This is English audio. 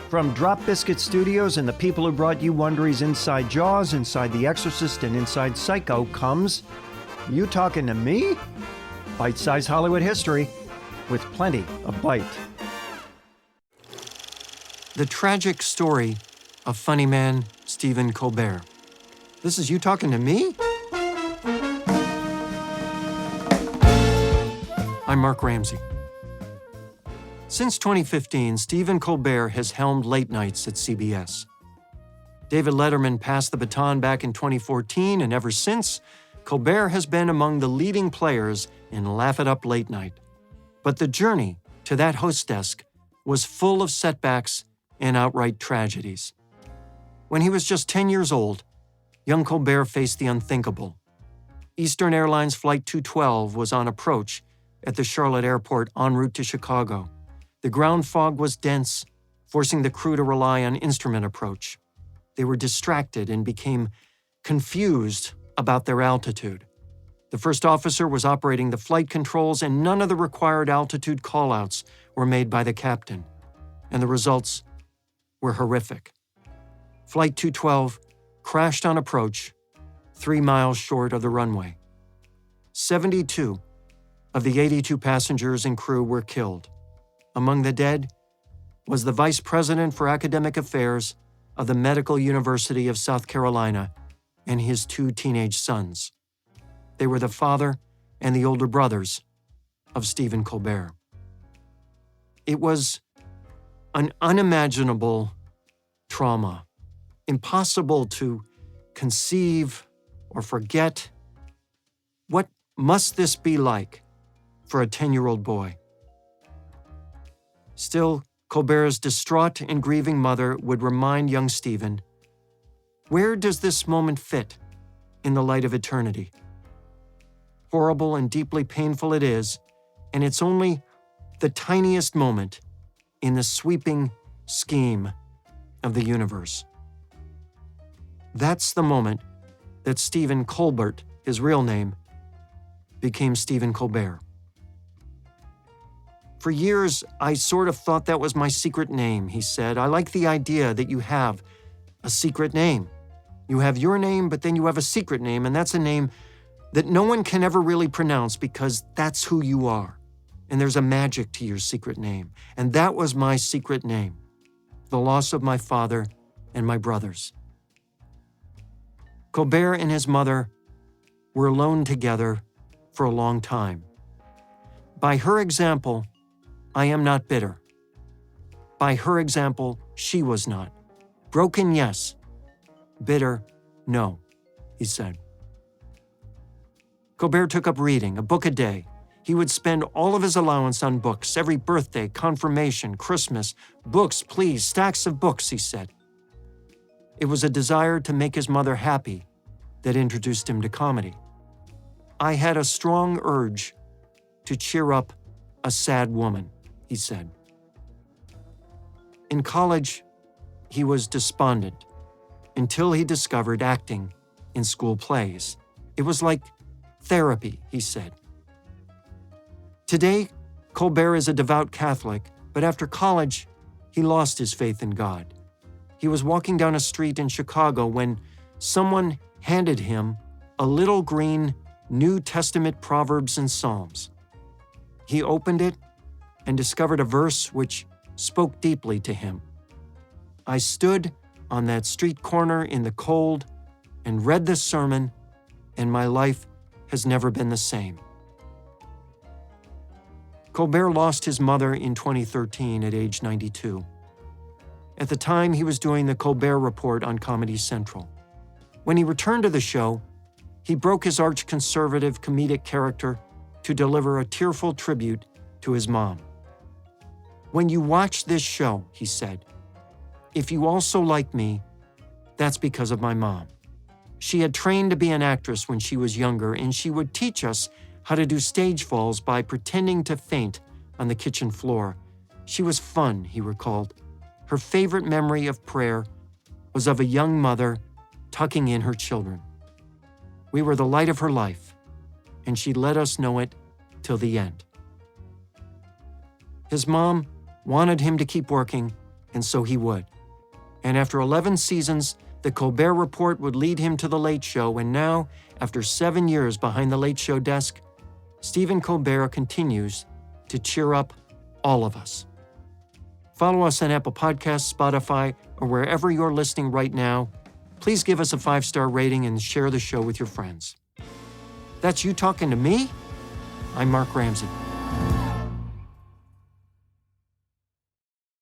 From Drop Biscuit Studios and the people who brought you Wondery's Inside Jaws, Inside The Exorcist, and Inside Psycho comes You Talking to Me? Bite-sized Hollywood history with plenty of bite. The tragic story of funny man Stephen Colbert. This is You Talking to Me? I'm Mark Ramsey. Since 2015, Stephen Colbert has helmed late nights at CBS. David Letterman passed the baton back in 2014, and ever since, Colbert has been among the leading players in Laugh It Up Late Night. But the journey to that host desk was full of setbacks and outright tragedies. When he was just 10 years old, young Colbert faced the unthinkable. Eastern Airlines Flight 212 was on approach at the Charlotte airport en route to Chicago. The ground fog was dense, forcing the crew to rely on instrument approach. They were distracted and became confused about their altitude. The first officer was operating the flight controls, and none of the required altitude callouts were made by the captain. And the results were horrific. Flight 212 crashed on approach 3 miles short of the runway. 72 of the 82 passengers and crew were killed. Among the dead was the Vice President for Academic Affairs of the Medical University of South Carolina and his 2 teenage sons. They were the father and the older brothers of Stephen Colbert. It was an unimaginable trauma, impossible to conceive or forget. What must this be like for a 10-year-old boy? Still, Colbert's distraught and grieving mother would remind young Stephen, where does this moment fit in the light of eternity? Horrible and deeply painful it is, and it's only the tiniest moment in the sweeping scheme of the universe. That's the moment that Stephen Colbert, his real name, became Stephen Colbert. For years, I sort of thought that was my secret name, he said. I like the idea that you have a secret name. You have your name, but then you have a secret name, and that's a name that no one can ever really pronounce because that's who you are. And there's a magic to your secret name. And that was my secret name, the loss of my father and my brothers. Colbert and his mother were alone together for a long time. By her example, I am not bitter. By her example, she was not. Broken, yes. Bitter, no, he said. Colbert took up reading, a book a day. He would spend all of his allowance on books, every birthday, confirmation, Christmas. Books, please, stacks of books, he said. It was a desire to make his mother happy that introduced him to comedy. I had a strong urge to cheer up a sad woman, he said. In college, he was despondent until he discovered acting in school plays. It was like therapy, he said. Today, Colbert is a devout Catholic, but after college, he lost his faith in God. He was walking down a street in Chicago when someone handed him a little green New Testament Proverbs and Psalms. He opened it and discovered a verse which spoke deeply to him. I stood on that street corner in the cold and read this sermon, and my life has never been the same. Colbert lost his mother in 2013 at age 92. At the time, he was doing the Colbert Report on Comedy Central. When he returned to the show, he broke his arch-conservative comedic character to deliver a tearful tribute to his mom. When you watch this show, he said, if you also like me, that's because of my mom. She had trained to be an actress when she was younger, and she would teach us how to do stage falls by pretending to faint on the kitchen floor. She was fun, he recalled. Her favorite memory of prayer was of a young mother tucking in her children. We were the light of her life, and she let us know it till the end. His mom wanted him to keep working, and so he would. And after 11 seasons, The Colbert Report would lead him to The Late Show, and now, after 7 years behind The Late Show desk, Stephen Colbert continues to cheer up all of us. Follow us on Apple Podcasts, Spotify, or wherever you're listening right now. Please give us a 5-star rating and share the show with your friends. That's You Talking to Me? I'm Mark Ramsey.